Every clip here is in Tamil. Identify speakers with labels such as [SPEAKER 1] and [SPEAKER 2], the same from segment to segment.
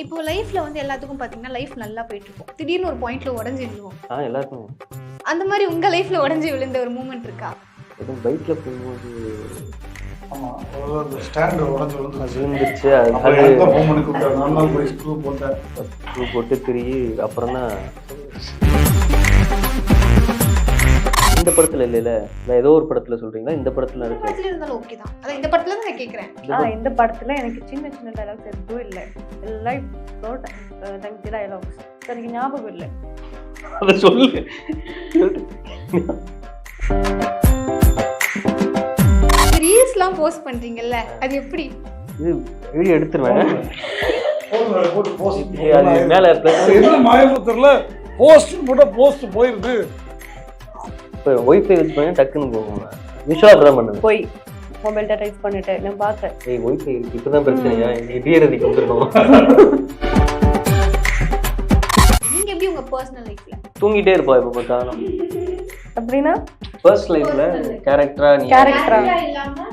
[SPEAKER 1] இப்போ லைஃப்ல வந்து எல்லாத்துக்கும் பாத்தீங்கன்னா லைஃப் நல்லா போயிட்டு இருக்கும். திடீர்னு ஒரு பாயிண்ட்ல உடைஞ்சு விழுவோம்.
[SPEAKER 2] எல்லாருக்கும்
[SPEAKER 1] அந்த மாதிரி உங்க லைஃப்ல உடைஞ்சு விழுந்த ஒரு மூமெண்ட் இருக்கா?
[SPEAKER 2] எதுவும் பைக்ல போகும்போது
[SPEAKER 3] ஆமாம், ஒரு ஸ்டாண்டு உடஞ்சி விழுந்துருச்சு.
[SPEAKER 2] விழுந்துருச்சு.
[SPEAKER 3] அப்புறம் எனக்கு தான் ஃபோன் பண்ணி கூப்பிட்டாரு. நான் தான் போய் ஸ்க்ரூ போட்டேன்.
[SPEAKER 2] ஸ்க்ரூ போட்டு திரும்பி அப்புறம் தான் இந்த படத்துல இல்லைல்ல, நான் ஏதோ ஒரு படத்துல சொல்றீங்களா? இந்த படத்துல
[SPEAKER 1] இந்த
[SPEAKER 2] நடிச்சேன்.
[SPEAKER 1] படத்துல இருந்தாலும் ஓகே தான். அதான் இந்த படத்துல தான் நான் கேக்குறேன்.
[SPEAKER 4] இந்த படத்துல எனக்கு சின்ன சின்ன டைலாக்ஸ் எதுவும் இல்லை. எல்லாம் தங்கி டைலாக்ஸ் எனக்கு ஞாபகம் இல்லை.
[SPEAKER 2] அதை சொல்லு.
[SPEAKER 1] ரீல்ஸ்லாம் போஸ்ட் பண்றீங்கல்ல, அது எப்படி?
[SPEAKER 2] இது வீடியோ எடுத்துருவேன்.
[SPEAKER 3] போட்டு போஸ்ட்
[SPEAKER 2] அது மேல பிளஸ்
[SPEAKER 3] என்ன மாயபுத்தர்ல போஸ்ட் போட்டால் போஸ்ட் போயிருது.
[SPEAKER 2] இப்போ ஒய்ஃபை யூஸ் பண்ணி டக்குன்னு போகும். விஷயம் அப்படிதான் பண்ணுவேன்.
[SPEAKER 4] போய் மொபைல் டேட்டா யூஸ் பண்ணிட்டு நான் பார்த்தேன்.
[SPEAKER 2] ஒய்ஃபை இருக்கு, இப்பதான் பிரச்சனையா? டிஆர்டிக்கு வந்துருக்கோம்.
[SPEAKER 1] நீங்க எப்படி உங்க பர்சனல் லைஃப்ல?
[SPEAKER 2] தூங்கிட்டே இருப்பா இப்போ பார்த்தாலும்.
[SPEAKER 4] அப்படின்னா
[SPEAKER 2] ஃபர்ஸ்ட் லைஃப்ல கேரக்டரா நீ
[SPEAKER 4] கேரக்டரா
[SPEAKER 1] இல்லாம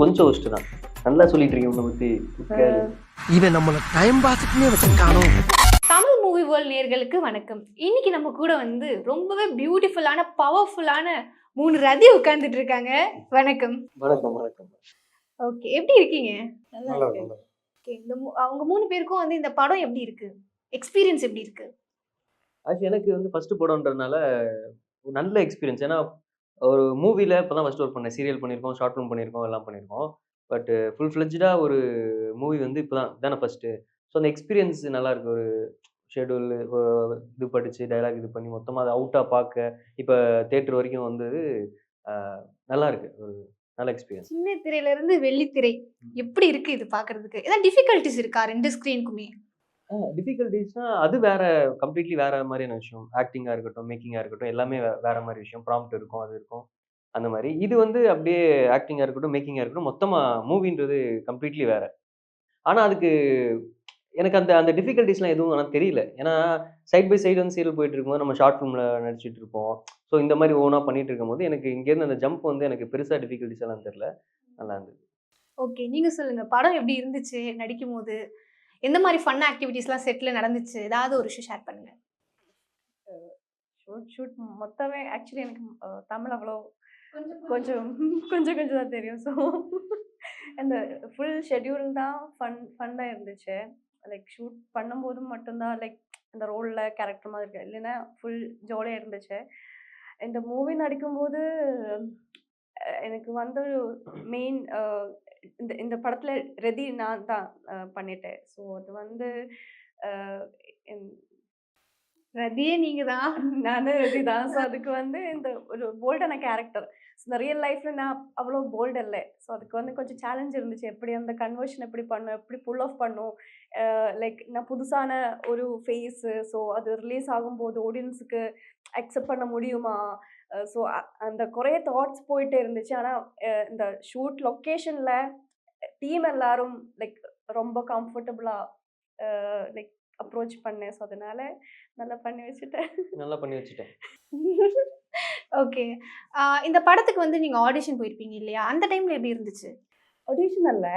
[SPEAKER 2] கொஞ்சம் ஒஸ்ட் தான். நல்லா சொல்லிட்டு இருக்கீங்க உன்னை பத்தி.
[SPEAKER 5] இவன் நம்மள டைம் பாஸ்க்குனே வச்சிருக்கானோ.
[SPEAKER 1] தமிழ் மூவி வேர்ல்ட் நேயர்களுக்கு வணக்கம். இன்னைக்கு நம்ம கூட வந்து ரொம்பவே பியூட்டிஃபுல்லான பவர்ஃபுல்லான 3 ரதி உட்கார்ந்துட்டு இருக்காங்க. வணக்கம்.
[SPEAKER 2] வணக்கம் வணக்கம்.
[SPEAKER 1] ஓகே, எப்படி இருக்கீங்க?
[SPEAKER 3] நல்லா இருக்கு.
[SPEAKER 1] ஓகே, அவங்க 3 பேருக்கும் வந்து இந்த படம் எப்படி இருக்கு? எக்ஸ்பீரியன்ஸ் எப்படி இருக்கு?
[SPEAKER 2] ஆக்சுவலி எனக்கு வந்து ஃபர்ஸ்ட் படம்ன்றதுனால ஒரு நல்ல எக்ஸ்பீரியன்ஸ். ஏன்னா ஒரு மூவில இப்போதான் ஃபர்ஸ்ட் ஒர்க் பண்ணேன். சீரியல் பண்ணியிருக்கோம், ஷார்ட் ஃபிலிம் பண்ணியிருக்கோம், எல்லாம் பண்ணியிருக்கோம். பட் ஃபுல் ஃப்ளெஜ்டாக ஒரு மூவி வந்து இதானே ஃபர்ஸ்ட்டு. ஸோ அந்த எக்ஸ்பீரியன்ஸ் நல்லா இருக்கு. ஒரு ஷெடியூல் இது படித்து டைலாக் இது பண்ணி மொத்தமாக அதை அவுட்டாக பார்க்க இப்போ தேட்டர் வரைக்கும் வந்தது நல்லா இருக்கு. ஒரு நல்ல எக்ஸ்பீரியன்ஸ்.
[SPEAKER 1] சின்ன திரையில இருந்து வெள்ளித்திரை எப்படி இருக்கு இது பாக்குறதுக்கு? ஏதாவது டிஃபிகல்ட்டிஸ் இருக்கா 2 ஸ்கிரீனுக்குமே?
[SPEAKER 2] டிஃபிகல்ட்டிஸ்னா அது வேற, கம்ப்ளீட்லி வேற மாதிரியான விஷயம். ஆக்டிங்காக இருக்கட்டும், மேக்கிங்காக இருக்கட்டும், எல்லாமே வேற மாதிரி விஷயம். ப்ராம்ப்ட் இருக்கும், அது இருக்கும், அந்த மாதிரி. இது வந்து அப்படியே ஆக்டிங்காக இருக்கட்டும், மேக்கிங்காக இருக்கட்டும், மொத்தமாக மூவின்றது கம்ப்ளீட்லி வேற. ஆனால் அதுக்கு எனக்கு அந்த அந்த டிஃபிகல்ட்டிஸ்லாம் எதுவும் ஆனால் தெரியல. ஏன்னா சைட் பை சைடு வந்து சீரியல் போயிட்டு இருக்கும்போது நம்ம ஷார்ட் ஃபிலிமில் நடிச்சிட்டு இருப்போம். ஸோ இந்த மாதிரி ஓனாக பண்ணிட்டு இருக்கும்போது எனக்கு இங்கேருந்து அந்த ஜம்ப் வந்து எனக்கு பெருசாக டிஃபிகல்ட்டிஸ் எல்லாம் தெரியல. நல்லா இருந்தது.
[SPEAKER 1] ஓகே, நீங்க சொல்லுங்க, படம் எப்படி இருந்துச்சு நடிக்கும் போது? எந்த மாதிரி ஃபன் ஆக்டிவிட்டீஸ்லாம் செட்ல நடந்துச்சு? ஏதாவது ஒரு விஷயம் ஷேர் பண்ணுங்க.
[SPEAKER 4] ஷூட் மொத்தமே ஆக்சுவலி எனக்கு தமிழ் அவ்வளோ கொஞ்சம் கொஞ்சம் கொஞ்சம் தான் தெரியும். ஸோ அந்த ஃபுல் ஷெட்யூல் தான் ஃபன்னாக இருந்துச்சு. லைக் ஷூட் பண்ணும்போது மட்டும்தான் லைக் அந்த ரோலில் கேரக்டர் மாதிரி இருக்கு, இல்லைன்னா ஃபுல் ஜாலியாக இருந்துச்சு. இந்த மூவி நடிக்கும்போது எனக்கு வந்து மெயின் இந்த இந்த படத்தில் ரெதி நான் தான் பண்ணிட்டேன். ஸோ அது வந்து
[SPEAKER 1] ரதியே நீங்க தான்.
[SPEAKER 4] நானும் ரெடி தான். ஸோ அதுக்கு வந்து இந்த ஒரு போல்டான கேரக்டர். ஸோ இந்த ரியல் லைஃப்பில் நான் அவ்வளோ போல்டு இல்லை. ஸோ அதுக்கு வந்து கொஞ்சம் சேலஞ்ச் இருந்துச்சு. எப்படி அந்த கன்வர்ஷன் எப்படி பண்ணும், எப்படி புல் ஆஃப் பண்ணும். லைக் நான் புதுசான ஒரு ஃபேஸு. ஸோ அது ரிலீஸ் ஆகும்போது ஆடியன்ஸுக்கு அக்செப்ட் பண்ண முடியுமா? ஸோ அந்த குறைய தாட்ஸ் போயிட்டே இருந்துச்சு. ஆனால் இந்த ஷூட் லொக்கேஷனில் டீம் எல்லாரும் லைக் ரொம்ப கம்ஃபர்டபுளாக லைக் அப்ரோச் பண்ணேன். ஸோ அதனால நல்லா பண்ணி வச்சுட்டேன்.
[SPEAKER 1] ஓகே, இந்த படத்துக்கு வந்து நீங்க ஆடிஷன் போயிருப்பீங்க இல்லையா? அந்த டைம்ல எப்படி இருந்துச்சு?
[SPEAKER 4] ஆடிஷன் அல்ல,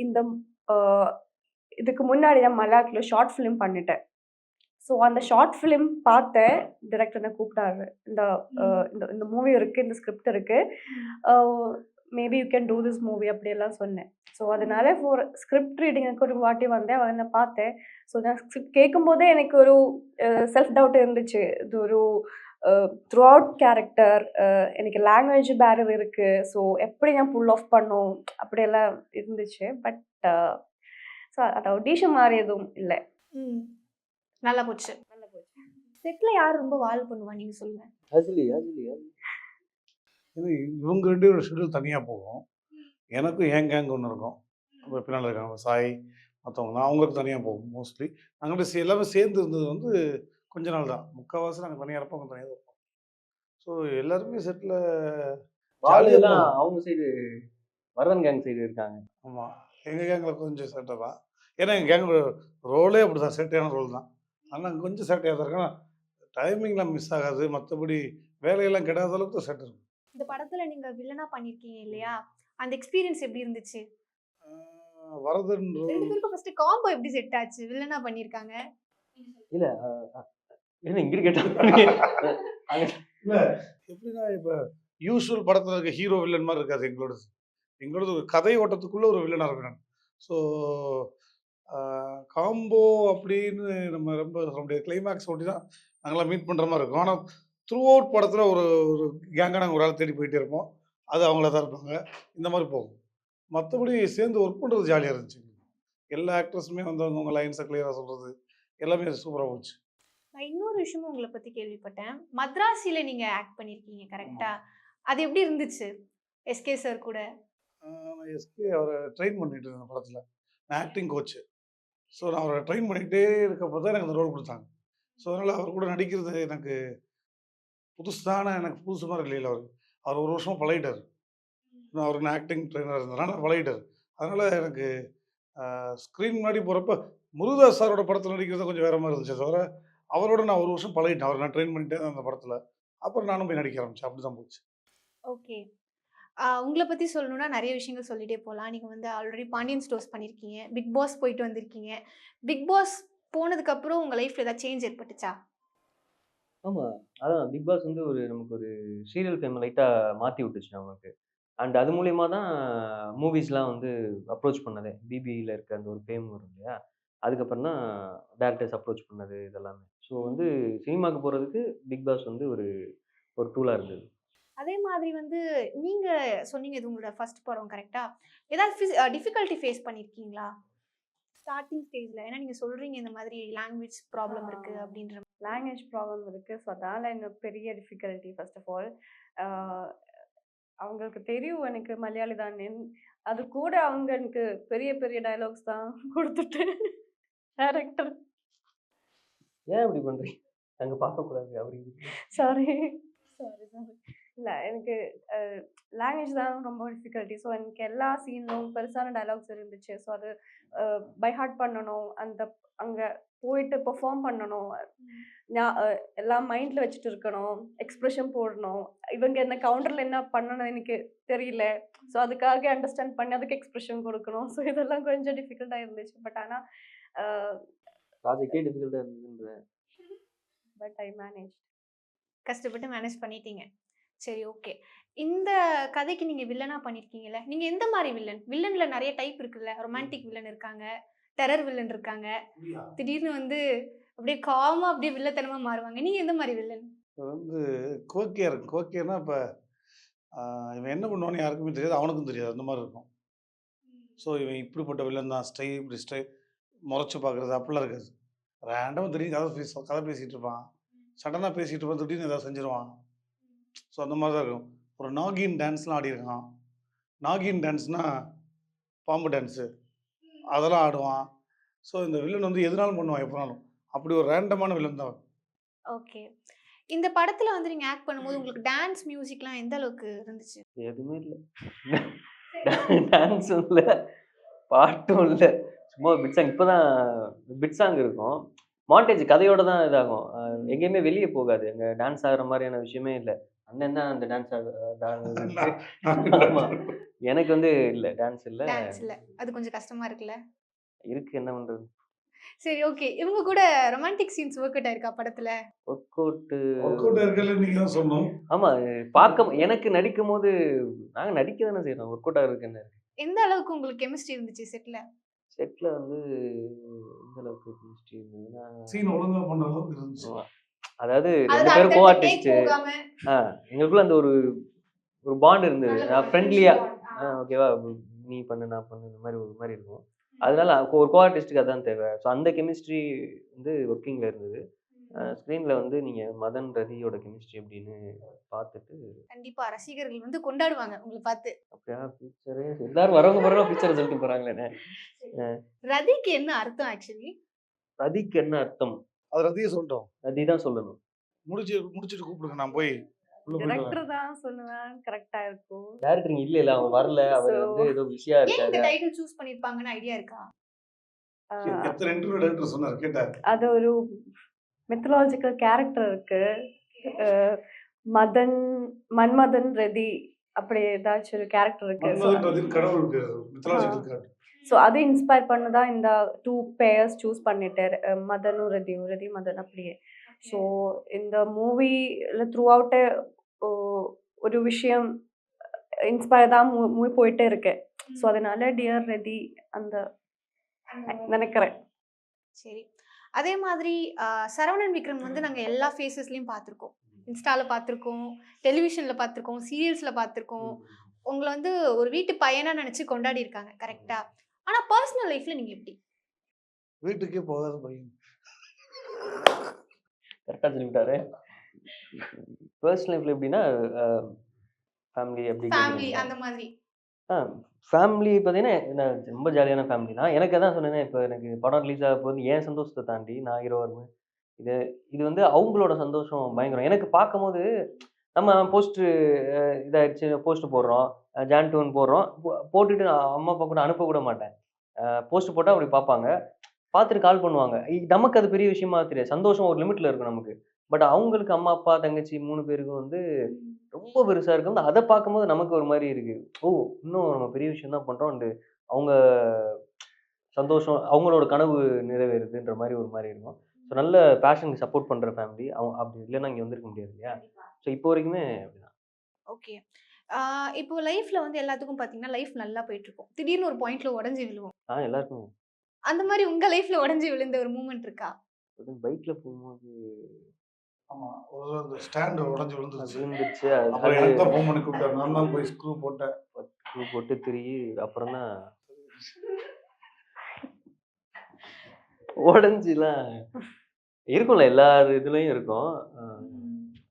[SPEAKER 4] இந்த இதுக்கு முன்னாடி நான் மலையாளத்தில் ஷார்ட் ஃபிலிம் பண்ணிட்டேன். ஸோ அந்த ஷார்ட் ஃபிலிம் பார்த்த டைரக்டர் என்ன கூப்பிட்டாரு, இந்த இந்த மூவி இருக்குது, இந்த ஸ்கிரிப்ட் இருக்குது, maybe you can do this movie அப்படியெல்லாம் சொன்னேன். ஸோ அதனால ஃபார் ஸ்கிரிப்ட் ரீடிங்க்கு ஒரு வாட்டி வந்தேன், அவனை பார்த்தேன். ஸோ நான் ஸ்கிரிப்ட் கேட்கும்போதே எனக்கு ஒரு செல்ஃப் டவுட் இருந்துச்சு. இது ஒரு த்ரூ அவுட் கேரக்டர், எனக்கு லாங்குவேஜ் பேரியர் இருக்குது. ஸோ எப்படி நான் புல் ஆஃப் பண்ணும் அப்படியெல்லாம் இருந்துச்சு. பட் ஸோ அது ஆடிஷன் மாதிரி எதுவும் இல்லை.
[SPEAKER 1] நல்லா போச்சு. செட்ல யார் ரொம்ப வால் பண்ணுவா நீங்க சொல்லுங்க.
[SPEAKER 3] இது இவங்க 2 பேரோட ஷெட்யூல் தனியாக போகும். எனக்கும் என் கேங் ஒன்று இருக்கும். இப்போ பின்னால் இருக்காங்க சாய், மற்றவங்களாம் அவங்களுக்கு தனியாக போகும். மோஸ்ட்லி நாங்கள் எல்லாமே சேர்ந்து இருந்தது வந்து கொஞ்ச நாள் தான். முக்கால்வாசி நாங்கள் தனியாக இருப்போம், அவங்க தனியாக இருப்போம். ஸோ எல்லாருமே செட்டில்
[SPEAKER 2] வாலியெல்லாம் அவங்க சைடு, வரதன் கேங் சைடு இருக்காங்க.
[SPEAKER 3] ஆமாம், எங்கள் கேங்கில் கொஞ்சம் சேட்டை தான். ஏன்னா எங்கள் கேங் ரோலே அப்படி தான், சேட்டையான ரோல் தான். ஆனால் கொஞ்சம் சேட்டையாக தான் இருக்குன்னா டைமிங்லாம் மிஸ் ஆகாது, மற்றபடி வேலையெல்லாம் கெடாத அளவுக்கு தான் சேட்டை இருக்கும்.
[SPEAKER 1] இந்த படத்துல நீங்க வில்லனா பண்ணிருக்கீங்க இல்லையா? அந்த எக்ஸ்பீரியன்ஸ் எப்படி இருந்துச்சு?
[SPEAKER 3] வரதன்
[SPEAKER 1] ரெண்டு பேருக்கும் ஃபர்ஸ்ட் காம்போ எப்படி செட் ஆச்சு? வில்லனா பண்ணிருக்காங்க.
[SPEAKER 2] இல்ல என்ன இங்க கேட்டா
[SPEAKER 3] இல்ல எப்படின்னா இப்ப யூஸ்வல் படத்துல இருக்க ஹீரோ வில்லன் மாதிரி இருக்காது எங்களோடது ஒரு கதை ஓட்டத்துக்குள்ள ஒரு வில்லனா இருக்கணும். ஸோ காம்போ அப்படின்னு நம்ம ரொம்ப சொல்ல முடியாது. கிளைமேக்ஸ் ஒட்டி தான் நாங்களாம் மீட் பண்ற மாதிரி இருக்கும். ஆனால் த்ரூ அவுட் படத்துல ஒரு ஒரு கேங்கா நாங்கள் ஒரு ஆள் தேடி போயிட்டே இருப்போம். அது அவங்கள தான் இருப்பாங்க. இந்த மாதிரி போகும். மற்றபடி சேர்ந்து ஒர்க் பண்றது ஜாலியா இருந்துச்சு. எல்லா ஆக்டர்ஸுமே வந்து அவங்க லைன்ஸை கிளியரா சொல்றது எல்லாமே சூப்பரா போச்சு.
[SPEAKER 1] நான் இன்னொரு விஷயமும் உங்கள பத்தி கேள்விப்பட்டேன். மദ്രാസിல நீங்க ஆக்ட் பண்ணிருக்கீங்க கரெக்ட்டா? அது எப்படி இருந்துச்சு? எஸ்கே சார் கூட.
[SPEAKER 3] நான் எஸ்கே அவரை ட்ரெயின் பண்ணிட்டு இருந்தேன் படத்துல. நான் ஆக்டிங் கோச்சு. ஸோ நான் அவரை ட்ரெயின் பண்ணிக்கிட்டே இருக்கப்போ தான் எனக்கு அந்த ரோல் கொடுத்தாங்க. ஸோ அதனால் அவர் கூட நடிக்கிறது எனக்கு எனக்கு புதுசு மாதிரி இல்லையில அவருக்கு. அவர் ஒரு வருஷமாக பழகிட்டார். அவருக்கு நான் ஆக்டிங் ட்ரெயினர் இருந்ததுனால பழகிட்டார். அதனால் எனக்கு ஸ்க்ரீன் முன்னாடி போகிறப்ப முருகதாஸ் சாரோட படத்தில் நடிக்கிறது கொஞ்சம் வேறு மாதிரி இருந்துச்சு. தவிர அவரோட நான் ஒரு வருஷம் பழகிட்டேன். அவரை நான் ட்ரெயின் பண்ணிட்டே அந்த படத்தில். அப்புறம் நானும் போய் நடிக்க ஆரம்பித்தேன். அப்படி தான் போச்சு.
[SPEAKER 1] ஓகே. உங்கள பத்தி சொல்லணும்னா நெறைய விஷயங்கள் சொல்லிட்டே போலாம். நீங்க வந்து ஆல்ரெடி பாண்டியன் ஸ்டோர்ஸ் பண்ணியிருக்கீங்க. பிக் பாஸ் போயிட்டு வந்திருக்கீங்க. பிக் பாஸ் போனதுக்கு அப்புறம் உங்க லைஃப்ல ஏதாவது சேஞ்ச் ஏற்பட்டுச்சா?
[SPEAKER 2] ஆமா. அதான் பிக் பாஸ் வந்து நமக்கு ஒரு சீரியல் ஃபேம் லைட்டா மாத்தி விட்டுச்சு நமக்கு. அண்ட் அது மூலியமா தான் மூவிஸ்லாம் வந்து அப்ரோச் பண்ணதே. பிபில இருக்க அந்த ஒரு ஃபேம் வரும் இல்லையா? அதுக்கப்புறம் தான் டைரக்டர்ஸ் அப்ரோச் பண்ணது இதெல்லாமே. ஸோ வந்து சினிமாக்கு போறதுக்கு பிக் பாஸ் வந்து ஒரு ஒரு டூலா இருந்தது.
[SPEAKER 1] அதே மாதிரி வந்து நீங்க சொன்னீங்க இது உங்களோட ஃபர்ஸ்ட் படம் கரெக்ட்டா? ஏதாவது டிஃபிகல்ட்டி ஃபேஸ் பண்ணியிருக்கீங்களா? ஸ்டார்ட்டிங் ஸ்டேஜ்ல. ஏன்னா நீங்க சொல்றீங்க இந்த மாதிரி லாங்குவேஜ் ப்ராப்ளம் இருக்கு அப்படின்ற
[SPEAKER 4] லாங்குவேஜ் ப்ராப்ளம் இருக்குது. ஸோ அதனால் எனக்கு பெரிய டிஃபிகல்ட்டி ஃபர்ஸ்ட் ஆஃப் ஆல். அவங்களுக்கு தெரியும் எனக்கு மலையாளி தானே. அது கூட அவங்க எனக்கு பெரிய பெரிய டயலாக்ஸ் தான் கொடுத்துட்டு டேரக்டர்
[SPEAKER 2] ஏன் இப்படி பண்றீங்க? நாங்க பார்க்கக்கூடாது அப்படி.
[SPEAKER 4] சாரி சாரி சாரி இல்லை எனக்கு லாங்குவேஜ் தான் ரொம்ப டிஃபிகல்ட்டி. ஸோ எனக்கு எல்லா சீனும் பெருசான டயலாக்ஸ் இருந்துச்சு. ஸோ அது பை ஹார்ட் பண்ணணும். அங்கே போயிட்டு பெர்ஃபார்ம் பண்ணணும். எல்லாம் மைண்டில் வச்சுட்டு இருக்கணும். எக்ஸ்ப்ரெஷன் போடணும். இவங்க என்ன கவுண்டரில் என்ன பண்ணணும் எனக்கு தெரியல. ஸோ அதுக்காக அண்டர்ஸ்டாண்ட் பண்ணி அதுக்கு எக்ஸ்ப்ரெஷன் கொடுக்கணும். ஸோ இதெல்லாம் கொஞ்சம் டிஃபிகல்ட்டாக இருந்துச்சு. பட் ஆனால்
[SPEAKER 2] ப்ராஜெக்டே டிஃபிகல்ட்டா இருந்ததுன்றேன்.
[SPEAKER 4] But I manage.
[SPEAKER 1] கஷ்டப்பட்டு மேனேஜ் பண்ணிட்டீங்க. சரி ஓகே. இந்த கதைக்கு நீங்க வில்லனா பண்ணியிருக்கீங்கல்ல. நீங்க எந்த மாரி வில்லன்? வில்லன்ல நெறைய டைப் இருக்குல்ல. ரொமான்டிக் வில்லன் இருக்காங்க. டெரர் வில்லன் இருக்காங்க. திடீர்னு வந்து அப்படியே காமா அப்படியே வில்லத்தனமா மாறுவாங்க. நீங்க எந்த மாரி வில்லன்?
[SPEAKER 3] வந்து கோக்கியா இருக்கும். கோக்கியன்னா இப்போ இவன் என்ன பண்ணுவான்னு யாருக்குமே தெரியாது. அவனுக்கும் தெரியாது. அந்த மாதிரி இருக்கும். ஸோ இவன் இப்படிப்பட்ட வில்லன் தான். இப்படி முறைச்சு பார்க்குறது அப்படிலாம் இருக்காது. ரேண்டமாக திடீர்னு கதை பேசிகிட்டு இருப்பான். சடனாக பேசிகிட்டு இருப்பான். திடீர்னு ஏதாவது செஞ்சிருவான். ஸோ அந்த மாதிரி தான் இருக்கும். ஒரு நாகின் டான்ஸ்லாம் ஆடியிருக்கான். நாகின் டான்ஸ்னால் பாம்பு டான்ஸு அதெல்லாம் ஆடுவான். ஸோ இந்த வில்லன் வந்து எதுனாலும் பண்ணுவான் எப்போனாலும். அப்படி ஒரு ரேண்டமான வில்லன் தான்.
[SPEAKER 1] ஓகே. இந்த படத்துல வந்து நீங்க ஆக்ட் பண்ணும்போது உங்களுக்கு டான்ஸ் மியூசிக்லாம் எந்த அளவுக்கு இருந்துச்சு?
[SPEAKER 2] எதுவுமே இல்ல. டான்ஸும் இல்ல, பாட்டும் இல்ல. சும்மா பிட் சாங். இப்பதான் பிட் சாங் இருக்கும். மாண்டேஜ் கதையோட தான் இதாகும். எங்கேயுமே வெளிய போகாது. அங்க டான்ஸ் ஆடுற மாதிரியான விஷயமே இல்ல. அண்ணன் தான் அந்த டான்ஸ் ஆமா. எனக்கு வந்து இல்ல. டான்ஸ் இல்ல.
[SPEAKER 1] டான்ஸ் இல்ல. அது கொஞ்சம் கஷ்டமா இருக்குல்ல?
[SPEAKER 2] இருக்கு, என்ன பண்றது?
[SPEAKER 1] சரி ஓகே. இவங்க கூட ரொமான்டிக் சீன்ஸ் ஒர்க் அவுட் ஆயிருக்கா படத்துல?
[SPEAKER 2] ஒர்க் அவுட்
[SPEAKER 3] இருக்கல நீங்க தான் சொல்லணும்.
[SPEAKER 2] ஆமா. எனக்கு நடிக்கும்போது நாங்க நடிக்க தானே செய்றோம். ஒர்க் அவுட் ஆகுறதுக்கு என்ன இருக்கு?
[SPEAKER 1] எந்த அளவுக்கு உங்களுக்கு கெமிஸ்ட்ரி இருந்துச்சு செட்ல?
[SPEAKER 2] செட்ல வந்து எந்த அளவுக்கு கெமிஸ்ட்ரி இருந்ததுன்னா,
[SPEAKER 3] சீன் ஒழுங்கா பண்ற அளவுக்கு இருந்துச்சு.
[SPEAKER 2] அதாவது 2
[SPEAKER 1] அதுல
[SPEAKER 2] பேரும் கோ
[SPEAKER 1] அடுத்தடுத்த டேக்
[SPEAKER 2] ஆர்டிஸ்ட்.
[SPEAKER 1] போகாம
[SPEAKER 2] எங்களுக்குள்ள அந்த ஒரு ஒரு பாண்ட் இருந்தது.
[SPEAKER 1] நல்ல
[SPEAKER 2] ஃப்ரெண்ட்லியா
[SPEAKER 1] bond.
[SPEAKER 2] ஓகேவா? நீ பண்ணு, நான் பண்ணு இந்த மாதிரி ஒரு மாதிரி இருக்கும். அதனால ஒரு கோ ஆர்டிஸ்ட்டுக்கு அதான் தேவை. ஸோ அந்த கெமிஸ்ட்ரி வந்து ஒர்க்கிங்ல இருந்தது. ஸ்க்ரீன்ல வந்து நீங்க மதன், ரதியோட கெமிஸ்ட்ரி எப்படின்னு பார்த்துட்டு,
[SPEAKER 1] கண்டிப்பா ரசிகர்கள் வந்து கொண்டாடுவாங்க உங்களை பார்த்து.
[SPEAKER 2] அப்படியா ஃபியூச்சரு எல்லாரும் வரவங்க போறவங்க ஃபியூச்சரை சொல்லிட்டு போறாங்களே.
[SPEAKER 1] ரதிக்கு என்ன அர்த்தம் ஆக்சுவலி?
[SPEAKER 2] ரதிக்கு என்ன அர்த்தம்?
[SPEAKER 3] அது ரதியே சொல்லிட்டோம்.
[SPEAKER 2] ரதி தான் சொல்லணும்.
[SPEAKER 3] முடிச்சிட்டு கூப்பிடுங்க. நான் போய் உள்ள போயிட்டு வரேன்.
[SPEAKER 4] டிரெக்டர் தான் சொல்லுவேன் கரெக்டாக இருக்கும்.
[SPEAKER 2] டேரக்டர் இங்க இல்ல, அவங்க வரல. அவர் வந்து ஏதோ பிஸியா
[SPEAKER 1] ஏன் இந்த
[SPEAKER 2] இருக்காரு.
[SPEAKER 1] டைட்டில் சூஸ் பண்ணிருப்பாங்கன்னு ஐடியா இருக்கா?
[SPEAKER 3] எத்தனை இன்டர்வியூ டைரக்டர் சொன்னார் கேட்டார்.
[SPEAKER 4] அது ஒரு மித்தலாஜிக்கல் கேரக்டர் இருக்கு. மன்மதன் ரதி அப்படி ஏதாச்சும் ஒரு கேரக்டர் இருக்கு.
[SPEAKER 3] மன்மதன் ரதின்னு கடவுள் பேர். Mythological character.
[SPEAKER 4] ஸோ அது இன்ஸ்பயர் பண்ணி தான் இந்த 2 பேர்ஸ் சூஸ் பண்ணிட்டேன். மதனும் ரதியும், ரதி மதன் அப்படியே. ஸோ இந்த மூவில த்ரூ அவுட்டே ஒரு விஷயம் இன்ஸ்பயர் தான் மூவி போயிட்டே இருக்கு. ஸோ அதனால டியர் ரதி அந்த நினைக்கிறேன்.
[SPEAKER 1] சரி. அதே மாதிரி சரவணன் விக்ரம் வந்து நாங்க எல்லா ஃபேஸஸ்லயும் பார்த்துருக்கோம். இன்ஸ்டால பார்த்துருக்கோம், டெலிவிஷன்ல பார்த்துருக்கோம், சீரியல்ஸ்ல பார்த்துருக்கோம். உங்களை வந்து ஒரு வீட்டு பையனா நினைச்சு கொண்டாடி இருக்காங்க. கரெக்டா? ஆனா பர்சனல் லைஃப்ல நீங்க எப்படி?
[SPEAKER 3] வீட்டுக்கே போகாத பையன்.
[SPEAKER 2] கரெக்டாக சொல்லிவிட்டாரு. பர்சனல் லைஃப்ல எப்படின்னா ஃபேமிலி எப்படி
[SPEAKER 1] ஃபேமிலி
[SPEAKER 2] கேட்குறீங்களா?
[SPEAKER 1] அந்த மாதிரி.
[SPEAKER 2] ஃபேமிலி பார்த்தீங்கன்னா நான் ரொம்ப ஜாலியான ஃபேமிலி தான். எனக்கு அதான் சொன்னேனே, இப்போ எனக்கு படம் ரிலீஸ் ஆக போகுது, என் சந்தோஷத்தை தாண்டி நான் ஹீரோவா இருப்பேன். இது இது வந்து அவங்களோட சந்தோஷம் பயங்கரம். எனக்கு பார்க்கும்போது நம்ம போஸ்ட்ரு இதாயிடுச்சு, போஸ்ட் போடுறோம், ஜான் 2 போடுறோம், போட்டுட்டு நான் அம்மா அப்பா கூட அனுப்ப கூட மாட்டேன். போஸ்ட் போட்டால் அப்படி பார்ப்பாங்க, பார்த்துட்டு கால் பண்ணுவாங்க. நமக்கு அது பெரிய விஷயமா தெரியாது. சந்தோஷம் ஒரு லிமிட்ல இருக்கும் நமக்கு. பட் அவங்களுக்கு அம்மா அப்பா தங்கச்சி 3 பேருக்கும் வந்து ரொம்ப பெருசா இருக்கும். அத பார்க்கும்போது நமக்கு ஒரு மாரி இருக்கு. ஓ! இன்னும் நம்ம பெரிய விஷயம் தான் பண்றோம். அவங்க சந்தோஷம், அவங்களோட கனவு நிறைவேறுதுன்ற மாரி ஒரு மாரி இருக்கும். ஸோ நல்ல பேஷனுக்கு சப்போர்ட் பண்ற ஃபேமிலி. அப்படி இல்லன்னா இங்க வந்திருக்க முடியாது இல்லையா? ஸோ இப்போ வரைக்குமே அப்படிதான்.
[SPEAKER 1] ஓகே. இப்போ லைஃப்ல வந்து எல்லாத்துக்கும் பார்த்தீங்கன்னா, லைஃப் நல்லா போயிட்டு இருக்கும். திடீர்னு ஒரு பாயிண்ட்ல உடைஞ்சு விழுவோம்.
[SPEAKER 2] எல்லாருக்கும்
[SPEAKER 1] அந்த மாதிரி உங்க லைஃப்ல உடைஞ்சு விழுந்த ஒரு மூமெண்ட் இருக்கா?
[SPEAKER 2] பைக்ல போகும்போது
[SPEAKER 3] ஆமா. ஒரு அந்த ஸ்டாண்ட் உடைஞ்சு விழுந்துருச்சு.
[SPEAKER 2] விழுந்துருச்சு.
[SPEAKER 3] அப்புறம் எனக்கு தான் ஃபோன் பண்ணி கூப்பிட்டாரு. நான் தான் போய் ஸ்க்ரூ போட்டேன்.
[SPEAKER 2] ஸ்க்ரூ போட்டு திருகி அப்புறம் தான் உடைஞ்சுலாம் இருக்கும்ல, எல்லா இதுலயும் இருக்கும்.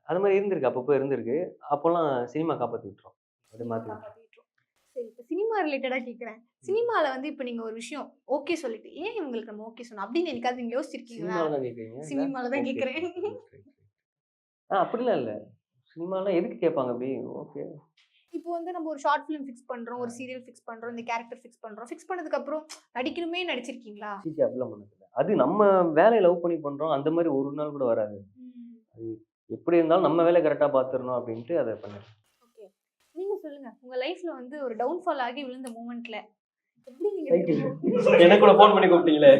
[SPEAKER 2] அது மாதிரி இருந்திருக்கு, அப்பப்போ இருந்திருக்கு. அப்போலாம் சினிமா காப்பாத்தி விட்டுரும். அப்படியே மாத்தி விட்டுரும்.
[SPEAKER 1] சரி, இப்போ சினிமா ரிலேட்டடா கேட்குறேன். சினிமால வந்து இப்போ நீங்க ஒரு விஷயம் ஓகே சொல்லிட்டு, ஏன் இவங்களுக்கு நம்ம ஓகே சொன்னோம் அப்படின்னு என்னைக்காவது நீங்க யோசிச்சிருக்கீங்களா?
[SPEAKER 2] சினிமால தான் கேட்குறீங்க?
[SPEAKER 1] சினிமால தான்
[SPEAKER 2] ஓகே.
[SPEAKER 1] கேட்குறேன்.
[SPEAKER 2] அப்படிலாம் இல்ல. சினிமாலாம் எதுக்கு கேட்பாங்க அப்படி? ஓகே.
[SPEAKER 1] இப்போ வந்து நம்ம ஒரு ஷார்ட் ஃபிலிம் ஃபிக்ஸ் பண்றோம், ஒரு சீரியல் ஃபிக்ஸ் பண்றோம், இந்த கேரக்டர் ஃபிக்ஸ் பண்றோம். ஃபிக்ஸ் பண்ணதுக்கு அப்புறம் நடிக்கணுமே நடிச்சிருக்கீங்களா?
[SPEAKER 2] சீச்சி அப்படிலாம் பண்ணதில்ல. அது நம்ம வேலைய லவ் பண்ணி பண்றோம். அந்த மாதிரி ஒரு நாள் கூட வராது. அது எப்படி இருந்தாலும் நம்ம வேலைய கரெக்ட்டா பார்த்துறணும் அப்படின்ட்டு அத பண்ணிருவேன்.
[SPEAKER 1] ஓகே. நீங்க சொல்லுங்க. உங்க லைஃப்ல வந்து ஒரு டவுன்ஃபால் ஆகி விழுந்த மூமெண்ட்ல எப்படி நீங்க
[SPEAKER 2] எனக்கு கூட ஃபோன் பண்ணி கூப்பிட்டீங்களே.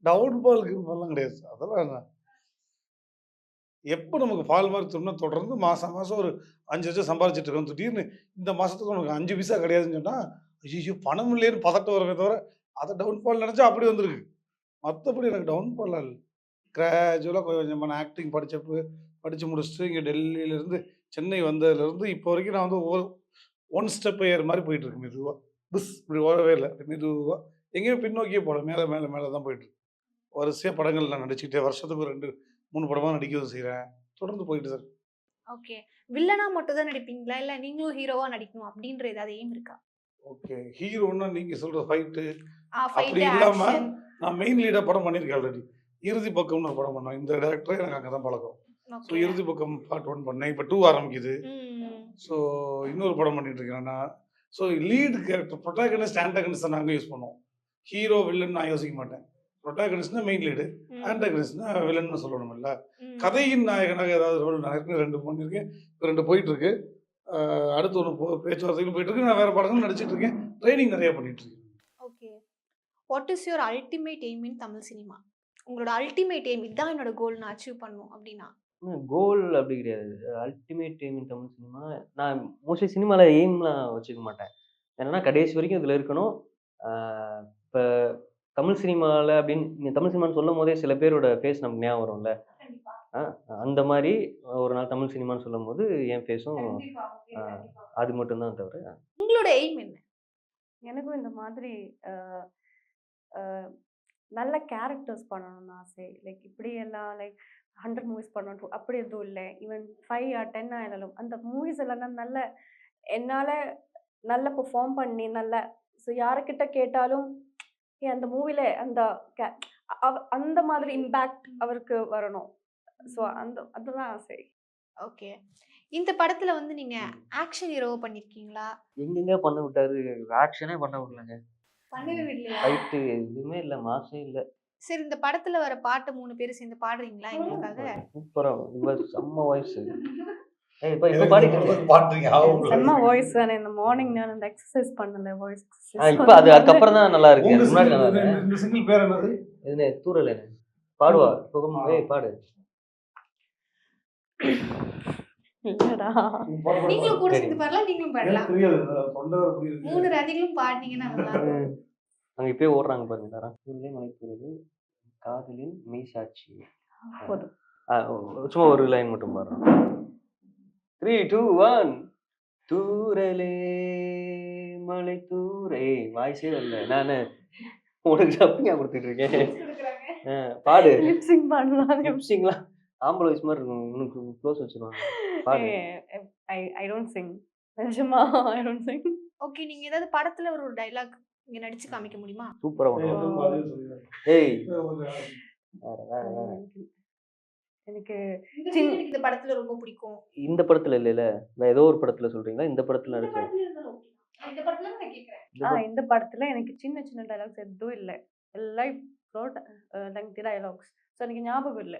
[SPEAKER 3] டவுன்ஃபால் கீன்ஃபால்லாம் கிடையாது. அதெல்லாம் என்ன? எப்போ நமக்கு ஃபால் மாதிரி தோணும்னா, தொடர்ந்து மாசம் ஒரு 5 லட்சம் சம்பாதிச்சுட்டு இருக்கோம். திடீர்னு இந்த மாசத்துக்கு உனக்கு 5 பைசா கிடையாதுன்னு சொன்னா, ஐய்யய்யோ! பணம் இல்லையேன்னு பதட்டம் வருமே தவிர, அத டவுன்ஃபால் நெனச்சா அப்படி வந்திருக்கு. மத்தபடி எனக்கு டவுன்ஃபால்லாம் இல்ல. கிராஜுவலா கொஞ்சம் கொஞ்சமா நான் ஆக்டிங் படிச்சு முடிச்சுட்டு இங்க டெல்லியிலேருந்து சென்னை வந்ததுலேருந்து இப்போ வரைக்கும் நான் வந்து ஒன் ஸ்டெப் ஏர் மாரி போயிட்டு இருக்கு மெதுவா. இப்படி ஓடவே இல்ல. மெதுவா எங்கேயும் பின்னோக்கியே போல. மேல தான் போயிட்டு இருக்கு. வரிசையா படங்கள் நான் நடிச்சுக்கிட்டே வருஷத்துக்கு 2, 3 படமா நடிக்கவும் செய்றேன். தொடர்ந்து போயிட்டு தான் இருக்கு.
[SPEAKER 1] ஓகே. வில்லனா மட்டும் தான் நடிப்பீங்களா? இல்ல நீங்களும் ஹீரோவா நடிக்கணும் அப்படின்ற ஏதாவது எய்ம் இருக்கா?
[SPEAKER 3] ஓகே. ஹீரோன்னா நீங்க சொல்ற ஃபைட்டு
[SPEAKER 1] ஃபைட்,
[SPEAKER 3] அப்படி இல்லாம
[SPEAKER 1] ஆக்ஷன்.
[SPEAKER 3] நான் மெயின் லீடா படம் பண்ணியிருக்கேன் ஆல்ரெடி. இறுதி பக்கம்னு ஒரு படம் பண்ணோம். இந்த டைரக்டரே எனக்கு அங்க தான் பழக்கம். So
[SPEAKER 1] okay.
[SPEAKER 3] இறுதி பக்கம் பார்ட் 1 பண்ணேன். இப்போ 2 ஆரம்பிக்குது.
[SPEAKER 1] ம்.
[SPEAKER 3] ஸோ இன்னொரு படம் பண்ணிட்டு இருக்கேன் நான். So lead character protagonist, antagonist நாங்க யூஸ் பண்ணுவோம். ஹீரோ, வில்லன் நான் யோசிக்க மாட்டேன். புரோட்டாகனிஸ்ட்னா மெயின் லீடு, ஆன்டாகனிஸ்ட்னா வில்லன்னு சொல்லணும்ல. கதையின் நாயகனாக ஏதாவது ரோல் நான் ஏற்கனவே 2 பண்ணியிருக்கேன். 2 போயிட்டு இருக்கு. அடுத்து ஒன்று பேச்சுவார்த்தைகளும் போயிட்டு இருக்கு. நான் வேற படங்களும் நடிச்சிட்டு இருக்கேன். ட்ரைனிங் நிறைய பண்ணிட்டு இருக்கேன்.
[SPEAKER 1] Okay. What is your ultimate aim in Tamil cinema? உங்களோட அல்டிமேட் எய்ம் இதான் என்னோட கோல் நான் அச்சீவ் பண்ணணும் அப்படின்னா?
[SPEAKER 2] கோல் அப்படி கிடையாது. அல்டிமேட் எய்ம் இன் தமிழ் சினிமா. நான் மோஸ்ட்லி சினிமால எய்ம்லாம் வச்சுக்க மாட்டேன். என்னன்னா கடைசி வரைக்கும் இதுல இருக்கணும். ஆ இப்ப தமிழ் சினிமால அப்படின்னு நீங்க தமிழ் சினிமான்னு சொல்லும்போதே சில பேரோட ஃபேஸ் நமக்கு ஞாபகம் வரும்ல. ஆ அந்த மாரி ஒரு நாள் தமிழ் சினிமான்னு சொல்லும்போது என் ஃபேஸும் அது மட்டும் தான் தவிர
[SPEAKER 1] உங்களோட எய்ம் என்ன?
[SPEAKER 4] எனக்கும் இந்த மாதிரி நல்ல கேரக்டர்ஸ் பண்ணணும்னு ஆசை. லைக் இப்படி எல்லாம் லைக் 100 மூவிஸ் பண்ணணும் அப்படி எதுவும் இல்லை. ஈவன் 5 ஆர் 10 ஆனாலும் அந்த மூவிஸ் எல்லாம் நல்ல என்னால் நல்லா பெர்ஃபார்ம் பண்ணி நல்ல ஸோ யாருக்கிட்ட கேட்டாலும் அந்த மூவில அந்த அந்த மாதிரி இம்பேக்ட் அவருக்கு வரணும். ஸோ அதுதான் ஆசை.
[SPEAKER 1] ஓகே. இந்த படத்துல வந்து நீங்க ஆக்ஷன் ஹீரோவா பண்ணிருக்கீங்களா?
[SPEAKER 2] எங்கெங்க பண்ண விட்டாரு. ஆக்ஷனே பண்ண விடலங்க.
[SPEAKER 1] பண்ணவே விடலையா?
[SPEAKER 2] ஃபைட்டு எதுவுமே இல்ல. மாஸே இல்ல.
[SPEAKER 1] சரி, இந்த படத்துல வர பாட்டு 3 பேரும் சேர்ந்து பாடுறீங்களா எங்களுக்காக?
[SPEAKER 2] சூப்பரா செம்ம வாய்ஸ். இப்ப பாடிட்டு
[SPEAKER 3] பாடுறீங்க
[SPEAKER 4] செம்ம வாய்ஸ் தானே. இந்த மார்னிங் நான் அந்த எக்ஸசைஸ் பண்ணல, வாய்ஸ்
[SPEAKER 2] இப்ப அதுக்கப்புறம் தான் நல்லா இருக்கு. அதுக்கு முன்னாடி நல்லா இருக்கு.
[SPEAKER 3] இந்த சிங்கிள் பேர் என்னது?
[SPEAKER 2] இது தூரல் என்ன பாடுவா இப்போ பாடு.
[SPEAKER 4] இல்லடா.
[SPEAKER 1] நீங்களும் கூட சேர்ந்து பாடலாம், நீங்களும் பாடலாம்.
[SPEAKER 3] எனக்கு தெரியாது தொண்டை அப்படி இருக்கு.
[SPEAKER 1] 3 ரதிகளும் பாடினீங்கன்னா நல்லா இருக்கும்.
[SPEAKER 2] அங்க இப்பயே ஓடுறாங்க பாருங்க தரா. சூரியன் மலைக்கிறது காதலின் மெய்சாட்சி.
[SPEAKER 4] போதும்.
[SPEAKER 2] சும்மா ஒரு லைன் மட்டும் பாடுறோம். 3 2 1 தூரலே மலை தூரே வாய்ஸே வரல. நானு உனக்கு ஜப்பிங்க கொடுத்துட்டு இருக்கேன். பாடு.
[SPEAKER 4] லிப் சிங் பண்ணலாம்.
[SPEAKER 2] லிப்சிங்லாம் ஆம்பளை வாய்ஸ் மாதிரி இருக்கும். உனக்கு க்ளோஸ் வச்சிருவாங்க. பாடு.
[SPEAKER 4] I don't Singh. நிஜமா ஐ டோன்ட் சிங்.
[SPEAKER 1] ஓகே, நீங்க ஏதாவது படத்துல ஒரு டயலாக் இங்க நடிச்சு காமிக்க முடியுமா?
[SPEAKER 2] சூப்பரா பண்ணுவாங்க. ஏய்
[SPEAKER 4] எனக்கு
[SPEAKER 1] இந்த படத்துல ரொம்ப பிடிக்கும்.
[SPEAKER 2] இந்த படத்துல இல்ல வேற ஏதோ ஒரு படத்துல சொல்றீங்களா? இந்த படத்துல நடிச்ச
[SPEAKER 1] இந்த படத்துல நான் கேக்குறேன்.
[SPEAKER 4] இந்த படத்துல எனக்கு சின்ன சின்ன டயலாக்ஸ் எதுவும் இல்ல. எல்லாம் லெங்தி டயலாக்ஸ். சோ எனக்கு ஞாபகம் இல்ல.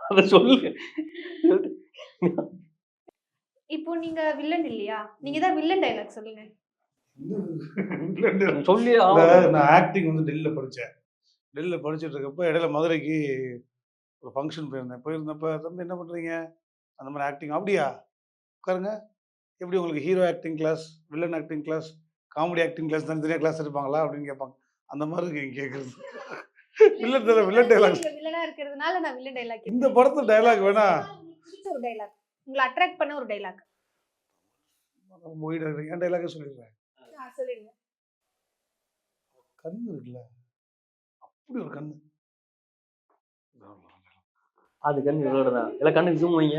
[SPEAKER 2] அத சொல்லு.
[SPEAKER 1] இப்போ நீங்க வில்லன் இல்லையா? நீங்க தான் வில்லன் டயலாக் சொல்லுங்க.
[SPEAKER 2] சொல்லி
[SPEAKER 3] நான் ஆக்டிங் வந்து டெல்லியில படித்தேன். டெல்லியில படிச்சுட்டு இருக்கப்ப இடையில மதுரைக்கு ஒரு ஃபங்க்ஷன் போயிருந்தப்ப தம்பி என்ன பண்ணுறீங்க, அந்த மாதிரி ஆக்டிங் அப்படியா உட்காருங்க, எப்படி உங்களுக்கு hero acting class, villain acting class, comedy acting class தனித்தனியாக கிளாஸ் எடுப்பாங்களா அப்படின்னு கேட்பாங்க. அந்த மாதிரி இருக்கு இங்கே கேட்குறது. வில்லன் டைலாக்
[SPEAKER 1] வில்லனா இருக்கிறதுனால நான் வில்லன் டயலாக்.
[SPEAKER 3] இந்த படத்து டைலாக் வேணா
[SPEAKER 1] ஒரு டயலாக் உங்களை அட்ராக்ட் பண்ண ஒரு டயலாக்
[SPEAKER 3] என் டைலாக்கே சொல்லிடுறேன்.
[SPEAKER 1] சொல்லுங்க.
[SPEAKER 3] கண்ணு இருக்குல்ல, அப்படி ஒரு கண்ணு.
[SPEAKER 2] அது கண்ணு இவ்வளோதான். இல்லை கண்ணுக்கு ஜூம் வைங்க.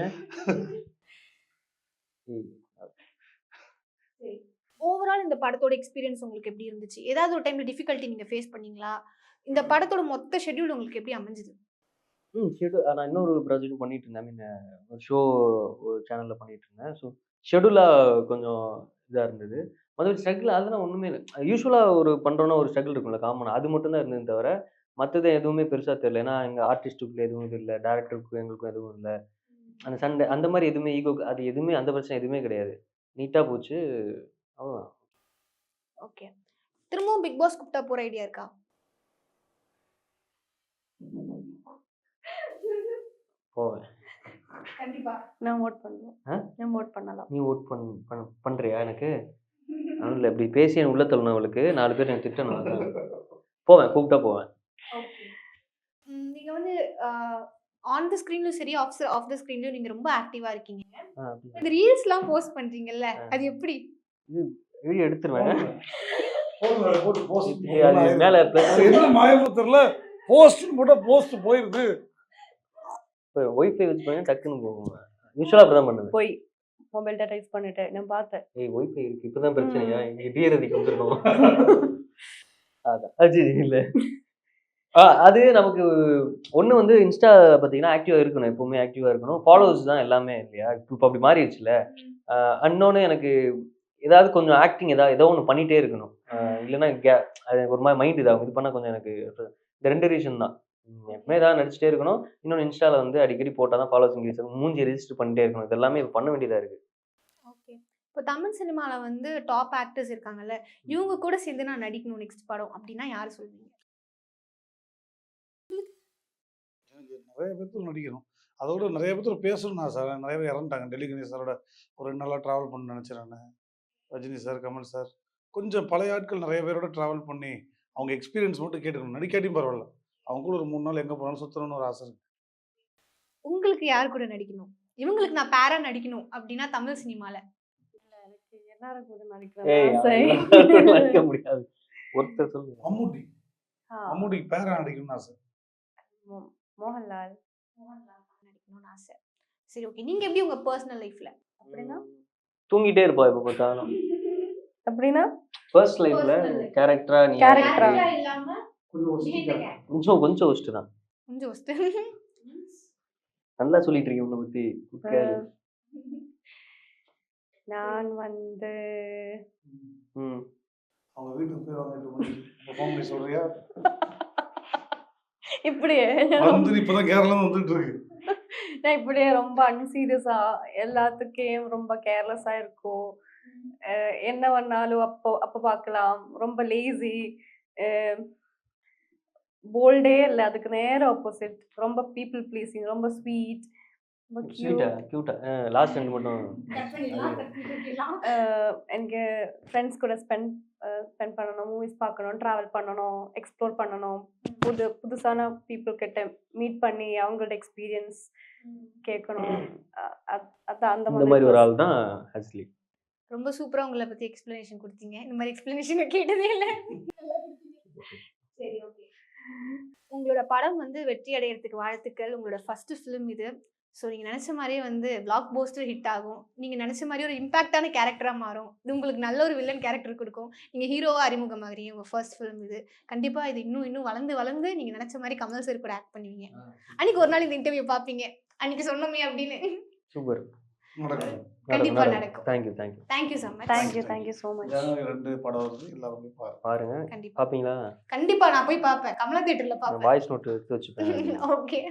[SPEAKER 1] ஓவரால் இந்த படத்தோட எக்ஸ்பீரியன்ஸ் உங்களுக்கு எப்படி இருந்துச்சு? ஏதாவது ஒரு டைம்ல டிஃபிகல்ட்டி நீங்க ஃபேஸ் பண்ணீங்களா? இந்த படத்தோட மொத்த ஷெட்யூல் உங்களுக்கு எப்படி அமைஞ்சது?
[SPEAKER 2] ஷெட்யூல் நான் இன்னொரு ப்ராஜெக்ட் பண்ணிட்டு இருந்தேன். ஐ மீன் ஒரு ஷோ ஒரு சேனலில் பண்ணிட்டு இருந்தேன். ஸோ ஷெட்யூலாக கொஞ்சம் இதாக இருந்தது. மற்றபடி ஸ்ட்ரகிள் அதெல்லாம் ஒன்றுமே இல்லை. யூஸ்வலாக ஒரு பண்ணுறோன்னா ஒரு ஸ்ட்ரகிள் இருக்கும்ல காமனாக, அது மட்டும் தான் இருந்தது தவிர மற்றது எதுவுமே பெருசாக தெரியல. ஏன்னா எங்கள் ஆர்டிஸ்ட்டுக்குள்ள எதுவும் இது இல்லை, டேரக்டருக்கும் எங்களுக்கும் எதுவும் இல்லை. அந்த சண்டை அந்த மாதிரி எதுவுமே ஈகோ அது எதுவுமே அந்த பிரச்சனை எதுவுமே கிடையாது. நீட்டாக போச்சு. அவ்வளோதான்.
[SPEAKER 1] ஓகே. திரும்பவும் பிக் பாஸ் கூப்பிட்டா போற ஐடியா இருக்கா?
[SPEAKER 2] போவேன்.
[SPEAKER 1] கண்டிப்பா.
[SPEAKER 4] நான் ஓட் பண்ணுவேன். நான் ஓட் பண்ணலாம்.
[SPEAKER 2] நீ ஓட் பண்ணுறியா? எனக்கு இல்லை இப்படி பேசி என் உள்ள தள்ளணும். அவளுக்கு 4 பேர் எனக்கு திட்டணும். போவேன், கூப்பிட்டா போவேன்.
[SPEAKER 1] நீங்க வந்து ஆன் தி ஸ்கிரீன்லயும் சரி, ஆஃப் தி ஸ்கிரீன்லயும் நீங்க ரொம்ப ஆக்டிவா இருக்கீங்க. இந்த ரீல்ஸ்லாம் போஸ்ட் பண்றீங்கல்ல, அது எப்படி?
[SPEAKER 2] வீடியோ எடுத்துருவேன்.
[SPEAKER 3] போட்டு
[SPEAKER 2] மேல
[SPEAKER 3] என்ன மாயமும் தெரியல, போஸ்ட் போட்டா போஸ்ட் போயிருது.
[SPEAKER 2] ஒய்ஃபை வச்சு பண்ணி டக்குன்னு போகும். யூஸ்வலா அப்படிதான் பண்ணுது.
[SPEAKER 4] போய் மொபைல் டேட்டா யூஸ் பண்ணிட்டேன். நான் பார்த்தேன்.
[SPEAKER 2] ஒய்ஃபை இருக்கு, இப்பதான் பிரச்சனையா? இங்க டிஆர்டிக்கு வந்துருக்கோம். அதான் அது இல்ல. அது நமக்கு ஒண்ணு வந்து இன்ஸ்டா பாத்தீங்கன்னா ஆக்டிவா இருக்கணும், எப்பவுமே ஆக்டிவா இருக்கணும். ஃபாலோவர்ஸ் தான் எல்லாமே இல்லையா? இப்போ அப்படி மாறிடுச்சுல. இன்னொன்னு எனக்கு ஏதாவது கொஞ்சம் ஆக்டிங் ஏதோ ஒன்று பண்ணிட்டே இருக்கணும். இல்லைன்னா அது ஒரு மாதிரி மைண்ட் இதாகும். இது பண்ணா கொஞ்சம் எனக்கு இந்த 2 ரீசன் தான். எப்பவுமே ஏதாவது நடிச்சுட்டே இருக்கணும். இன்னொன்று இன்ஸ்டால வந்து அடிக்கடி போட்டால் தான் ஃபாலோவர்ஸ் இன்க்ரீஸ் ஆகும். மூஞ்சி ரெஜிஸ்டர் பண்ணிட்டே இருக்கணும். இது எல்லாமே இப்போ பண்ண வேண்டியதா இருக்கு.
[SPEAKER 1] ஓகே. இப்போ தமிழ் சினிமால வந்து டாப் ஆக்டர்ஸ் இருக்காங்கல்ல, இவங்க கூட சேர்ந்து நான் நடிக்கணும் நெக்ஸ்ட் படம் அப்படின்னா யாரு சொல்வீங்க?
[SPEAKER 3] நிறைய பேர்த்துல நடிக்கணும். அதோட நிறைய பேர்த்துல பேசணும் நான் சார். நிறைய பேர் இறந்துட்டாங்க. டெல்லி கணேஷ் சாரோட ஒரு 2 நாளாக ட்ராவல் பண்ண நினச்சேன் நான். ரஜினி சார், கமல் சார், கொஞ்சம் பழைய ஆட்கள் நிறைய பேரோட ட்ராவல் பண்ணி அவங்க எக்ஸ்பீரியன்ஸ் மட்டும் கேட்டுக்கணும். நடிக்காட்டியும் பரவாயில்ல, அவங்க கூட ஒரு 3 நாள் எங்கே போனாலும் சுற்றணும்னு ஒரு ஆசை இருக்கு.
[SPEAKER 1] உங்களுக்கு யார் கூட நடிக்கணும்? இவங்களுக்கு நான் பேரா நடிக்கணும் அப்படின்னா தமிழ் சினிமால
[SPEAKER 4] எனக்கு எல்லாரும் கூட நடிக்கிறேன்.
[SPEAKER 2] நடிக்க முடியாது. ஒருத்தர் சொல்லுங்க.
[SPEAKER 3] மம்முட்டிக்கு பேரா நடிக்கணும்னு ஆசை.
[SPEAKER 4] மோகன்லால்
[SPEAKER 1] நடிக்கணும்னு ஆசை. சரி, ஓகே. நீங்க எப்படி உங்க பர்சனல் லைஃப்ல?
[SPEAKER 4] அப்படின்னா
[SPEAKER 2] தூங்கிட்டே இருப்பா எப்ப பார்த்தாலும்.
[SPEAKER 4] அப்படின்னா
[SPEAKER 2] ஃபர்ஸ்ட் லைஃப்ல கேரக்டரா நீ
[SPEAKER 4] கேரக்டரா
[SPEAKER 1] இல்லாம
[SPEAKER 2] கொஞ்சம் ஒஸ்ட் தான்.
[SPEAKER 1] கொஞ்சம் ஒஸ்ட்.
[SPEAKER 2] நல்லா சொல்லிட்டு இருக்கீங்க உன்னை பத்தி.
[SPEAKER 4] நான் வந்து
[SPEAKER 3] அவங்க வீட்டுக்கு போய் வாங்கிட்டு சொல்றியா?
[SPEAKER 4] இப்படியே
[SPEAKER 3] வந்து இப்பதான் கேரளா வந்துட்டு இருக்கு.
[SPEAKER 4] நான் இப்படியே ரொம்ப அன்சீரியஸா எல்லாத்துக்கும் ரொம்ப கேர்லெஸ்ஸா இருக்கும். என்ன பண்ணாலும் அப்போ பார்க்கலாம். ரொம்ப லேசி, போல்டே இல்ல. அதுக்கு நேர ஆப்போசிட். ரொம்ப பீப்பிள் ப்ளீசிங், ரொம்ப ஸ்வீட், ரொம்ப
[SPEAKER 2] ஸ்வீட்டா
[SPEAKER 4] கியூட்.
[SPEAKER 2] கியூட்டா லாஸ்ட் ரெண்டு மட்டும்
[SPEAKER 4] எனக்கு ஃப்ரெண்ட்ஸ் கூட ஸ்பெண்ட் பண்ணணும், மூவிஸ் பார்க்கணும், ட்ராவல் பண்ணணும், எக்ஸ்ப்ளோர் பண்ணணும், புதுசான பீப்புள் கிட்ட மீட் பண்ணி அவங்களோட எக்ஸ்பீரியன்ஸ் கேட்கணும். அதான் அந்த
[SPEAKER 2] இந்த மாதிரி ஒரு
[SPEAKER 4] மாதிரி
[SPEAKER 2] ஆள் தான் ஹஸ்லி.
[SPEAKER 1] ரொம்ப சூப்பரா உங்களை பத்தி எக்ஸ்பிளனேஷன் கொடுத்தீங்க. இந்த மாதிரி எக்ஸ்பிளனேஷன் கேட்டதே இல்லை. சரி, ஓகே. உங்களோட படம் வந்து வெற்றி அடையறதுக்கு வாழ்த்துக்கள். உங்களோட ஃபர்ஸ்ட் ஃபிலிம் இது. ஸோ நீங்கள் நினச்ச மாதிரியே வந்து பிளாக் போஸ்டர் ஹிட் ஆகும். நீங்கள் நினச்ச மாதிரி ஒரு இம்பாக்டான கேரக்டராக மாறும். இது உங்களுக்கு நல்ல ஒரு வில்லன் கேரக்டர் கொடுக்கும். நீங்கள் ஹீரோவாக அறிமுகமாகறீங்க. உங்கள் ஃபர்ஸ்ட் ஃபிலிம் இது. கண்டிப்பாக இது இன்னும் வளர்ந்து நீங்கள் நினச்ச மாதிரி கமல் சார் கூட ஆக்ட் பண்ணுவீங்க. அன்னைக்கு ஒரு நாள் இந்த இன்டர்வியூ பார்ப்பீங்க. அன்னைக்கு சொன்னோமே அப்படின்னு.
[SPEAKER 2] சூப்பர்.
[SPEAKER 3] நடக்கும்.
[SPEAKER 1] கண்டிப்பா நடக்கும்.
[SPEAKER 2] Thank you
[SPEAKER 1] thank you so much.
[SPEAKER 4] Thank you so much.
[SPEAKER 3] ஜனவரி 2 படம் வருது, எல்லாரும் போய் பாருங்க.
[SPEAKER 2] பாருங்க.
[SPEAKER 1] கண்டிப்பா
[SPEAKER 2] பாப்பீங்களா?
[SPEAKER 1] கண்டிப்பா நான் போய் பார்ப்பேன். கமலா தியேட்டர்ல பார்ப்பேன்.
[SPEAKER 2] வாய்ஸ் நோட் எடுத்து வச்சுப்பேன்.
[SPEAKER 1] ஓகே.